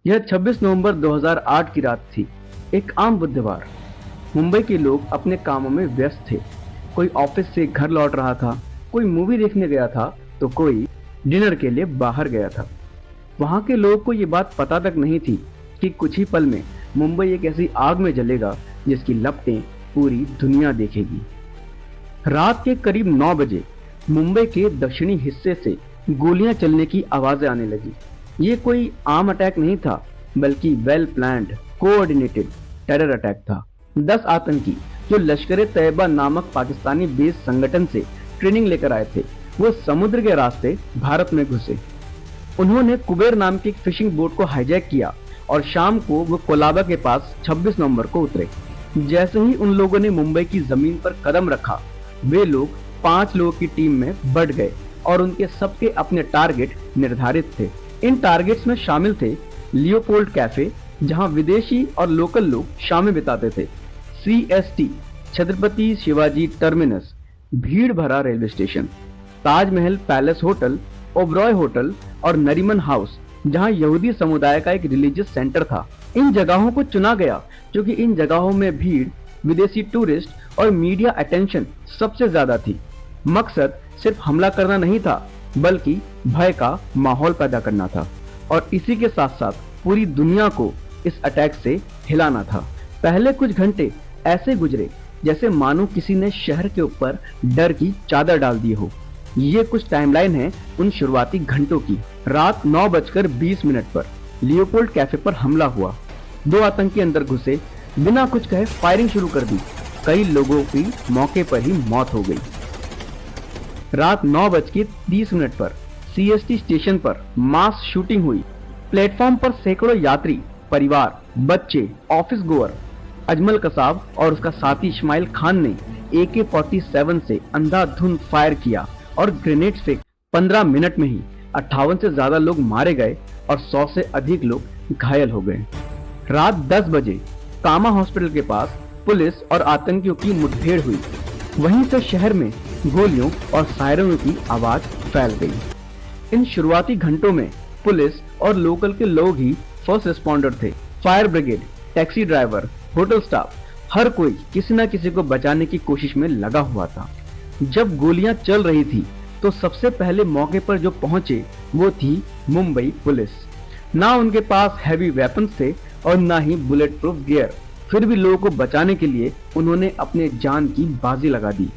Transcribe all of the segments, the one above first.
यह 26 नवंबर 2008 की रात थी। एक आम बुधवार। मुंबई के लोग अपने कामों में व्यस्त थे। कोई ऑफिस से घर लौट रहा था, कोई मूवी देखने गया था, तो कोई डिनर के लिए बाहर गया था। वहां के लोगों को ये बात पता तक नहीं थी कि कुछ ही पल में मुंबई एक ऐसी आग में जलेगा जिसकी लपटें पूरी दुनिया देखेगी। रात के करीब 9 बजे मुंबई के दक्षिणी हिस्से से गोलियां चलने की आवाजें आने लगी। ये कोई आम अटैक नहीं था, बल्कि well planned coordinated terror attack था। 10 आतंकी जो लश्कर ए तैयबा नामक पाकिस्तानी बेस संगठन से ट्रेनिंग लेकर आए थे, वो समुद्र के रास्ते भारत में घुसे। उन्होंने कुबेर नाम की एक फिशिंग बोट को हाईजैक किया और शाम को वो कोलाबा के पास 26 नवंबर को उतरे। जैसे ही उन लोगों ने मुंबई की जमीन पर कदम रखा, वे लोग 5 लोगों की टीम में बढ़ गए और उनके सबके अपने टारगेट निर्धारित थे। इन टारगेट्स में शामिल थे लियोपोल्ड कैफे, जहां विदेशी और लोकल लोग शामें बिताते थे, CST छत्रपति शिवाजी टर्मिनस भीड़ भरा railway station, Taj Mahal palace hotel, Oberoi hotel और नरीमन हाउस, जहां यहूदी समुदाय का एक रिलीजियस सेंटर था। इन जगहों को चुना गया क्योंकि इन जगहों में भीड़, विदेशी टूरिस्ट और मीडिया अटेंशन सबसे ज्यादा थी। मकसद सिर्फ हमला करना नहीं था, बल्कि भय का माहौल पैदा करना था और इसी के साथ साथ पूरी दुनिया को इस अटैक से हिलाना था। पहले कुछ घंटे ऐसे गुजरे जैसे मानो किसी ने शहर के ऊपर डर की चादर डाल दी हो। ये कुछ टाइमलाइन है उन शुरुआती घंटों की। रात 9:20 पर लियोपोल्ड कैफे पर हमला हुआ। 2 आतंकी अंदर घुसे, बिना कुछ कहे फायरिंग शुरू कर दी। कई लोगों की मौके पर ही मौत हो गई। रात 9:30 पर CST स्टेशन पर मास शूटिंग हुई। प्लेटफॉर्म पर सैकड़ों यात्री, परिवार, बच्चे, ऑफिस गोअर। अजमल कसाब और उसका साथी इस्माइल खान ने AK-47 से अंधाधुंध फायर किया और ग्रेनेड्स फेंक 15 मिनट में ही 58 से ज्यादा लोग मारे गए और 100 से अधिक लोग घायल हो गए। रात 10 बजे कामा हॉस्पिटल के पास पुलिस और आतंकियों की मुठभेड़ हुई। वहीं से शहर में गोलियों और सायरनों की आवाज फैल गई। इन शुरुआती घंटों में पुलिस और लोकल के लोग ही फर्स्ट रिस्पॉन्डर थे। Fire brigade, taxi driver, hotel staff, हर कोई किसी न किसी को बचाने की कोशिश में लगा हुआ था। जब गोलियां चल रही थी तो सबसे पहले मौके पर जो पहुंचे वो थी मुंबई पुलिस। ना उनके पास हैवी वेपन्स थे और ना ही बुलेट प्रूफ गियर, फिर भी लोगों को बचाने के लिए उन्होंने अपने जान की बाजी लगा दी।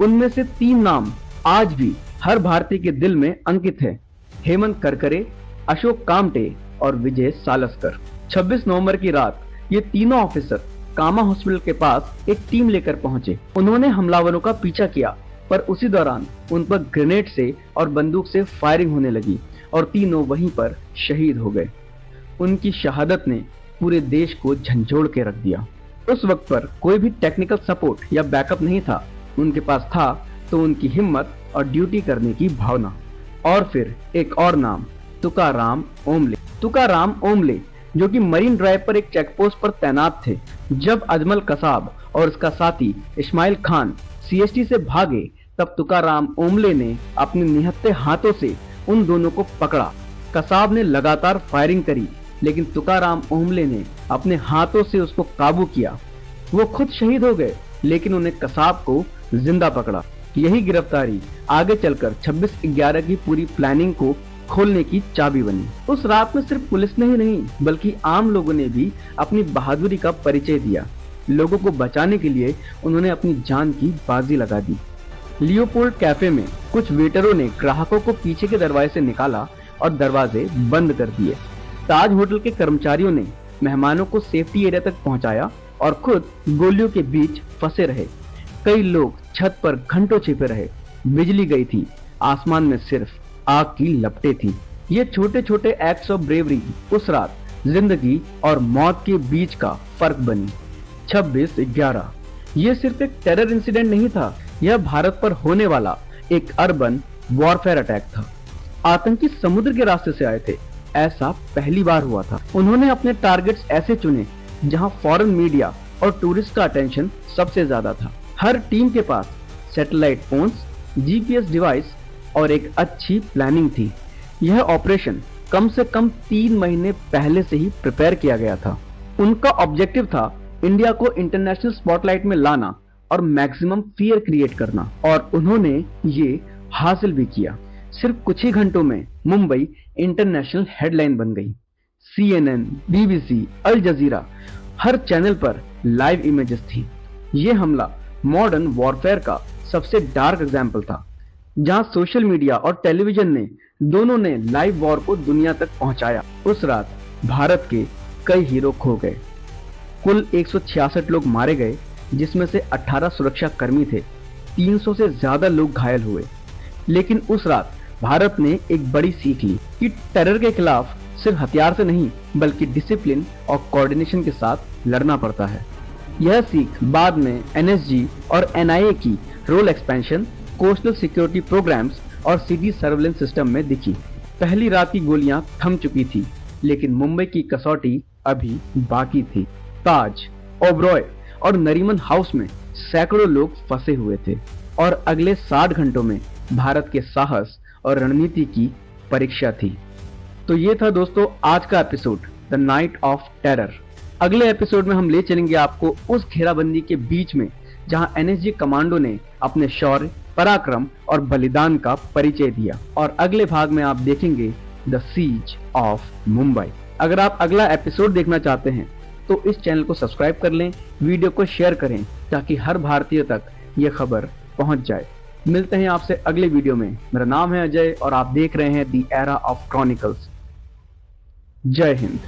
उनमें से 3 नाम आज भी हर भारतीय के दिल में अंकित है: हेमंत करकरे, अशोक कामटे और विजय सालस्कर। 26 नवंबर की रात ये तीनों ऑफिसर कामा हॉस्पिटल के पास एक टीम लेकर पहुंचे। उन्होंने हमलावरों का पीछा किया, पर उसी दौरान उन पर ग्रेनेड से और बंदूक से फायरिंग होने लगी और तीनों वहीं पर शहीद हो गए। उनकी शहादत ने पूरे देश को झंझोड़ के रख दिया। उस वक्त पर कोई भी टेक्निकल सपोर्ट या बैकअप नहीं था। उनके पास था तो उनकी हिम्मत और ड्यूटी करने की भावना। और फिर एक और नाम, तुकाराम ओमले। तुकाराम ओमले जो कि मरीन ड्राइव पर एक चेकपोस्ट पर तैनात थे। जब अजमल कसाब और उसका साथी इस्माइल खान CST से भागे, तब तुकाराम ओमले ने अपने निहत्थे हाथों से उन दोनों को पकड़ा। कसाब ने लगातार फायरिंग करी, लेकिन तुकाराम ओमले ने अपने हाथों से उसको काबू किया। वो खुद शहीद हो गए, लेकिन उन्हें कसाब को जिंदा पकड़ा। यही गिरफ्तारी आगे चलकर 26/11 की पूरी प्लानिंग को खोलने की चाबी बनी। उस रात में सिर्फ पुलिस ने ही नहीं, बल्कि आम लोगों ने भी अपनी बहादुरी का परिचय दिया। लोगों को बचाने के लिए उन्होंने अपनी जान की बाजी लगा दी। लियोपोल्ड कैफे में कुछ वेटरों ने ग्राहकों को पीछे के दरवाजे से निकाला और दरवाजे बंद कर दिए। ताज होटल के कर्मचारियों ने मेहमानों को सेफ्टी एरिया तक पहुंचाया और खुद गोलियों के बीच फंसे रहे। कई लोग छत पर घंटों छिपे रहे। बिजली गई थी, आसमान में सिर्फ आग की लपटें थी। ये छोटे छोटे एक्ट्स ऑफ ब्रेवरी उस रात जिंदगी और मौत के बीच का फर्क बनी। 26/11 ये सिर्फ एक टेरर इंसिडेंट नहीं था, यह भारत पर होने वाला एक अर्बन वॉरफेयर अटैक था। आतंकी समुद्र के रास्ते से आए थे, ऐसा पहली बार हुआ था। उन्होंने अपने टारगेट्स ऐसे चुने जहां फॉरेन मीडिया और टूरिस्ट का अटेंशन सबसे ज्यादा था। हर टीम के पास सैटेलाइट फोन्स, GPS डिवाइस और एक अच्छी प्लानिंग थी। यह ऑपरेशन कम से कम 3 महीने पहले से ही प्रिपेयर किया गया था। उनका ऑब्जेक्टिव था इंडिया को इंटरनेशनल स्पॉटलाइट में लाना और मैक्सिमम फियर क्रिएट करना, और उन्होंने ये हासिल भी किया। सिर्फ कुछ ही घंटों में मुंबई इंटरनेशनल हेडलाइन बन गई। CNN, BBC, अल जजीरा, हर चैनल पर लाइव इमेजेस थी। ये हमला मॉडर्न वॉरफेयर का सबसे डार्क एग्जाम्पल था, जहां सोशल मीडिया और टेलीविजन ने दोनों ने लाइव वॉर को दुनिया तक पहुंचाया। उस रात भारत के कई हीरो खो गए। कुल 166 लोग मारे गए, जिसमें से 18 सुरक्षा कर्मी थे। 300 से ज्यादा लोग घायल हुए। लेकिन उस रात भारत ने एक बड़ी सीख ली कि टेरर के खिलाफ सिर्फ हथियार से नहीं, बल्कि डिसिप्लिन और कोऑर्डिनेशन के साथ लड़ना पड़ता है। यह सीख बाद में NSG और NIA की role expansion, coastal security programs और सिटी सर्वेलेंस सिस्टम में दिखी। पहली रात की गोलियां थम चुकी थी, लेकिन मुंबई की कसौटी अभी बाकी थी। ताज, ओबरॉय और नरीमन हाउस में सैकड़ों लोग फंसे हुए थे, और अगले 60 घंटों में भारत के साहस और रणनीति की परीक्षा थी। तो ये था दोस्तों आज का episode, the night of terror. अगले एपिसोड में हम ले चलेंगे आपको उस घेराबंदी के बीच में जहां NSG कमांडो ने अपने शौर्य, पराक्रम और बलिदान का परिचय दिया। और अगले भाग में आप देखेंगे द सीज ऑफ मुंबई। अगर आप अगला एपिसोड देखना चाहते हैं तो इस चैनल को सब्सक्राइब कर लें, वीडियो को शेयर करें ताकि हर भारतीय तक ये खबर पहुंच जाए। मिलते हैं आपसे अगले वीडियो में। मेरा नाम है अजय और आप देख रहे हैं द एरा ऑफ क्रॉनिकल्स। जय हिंद।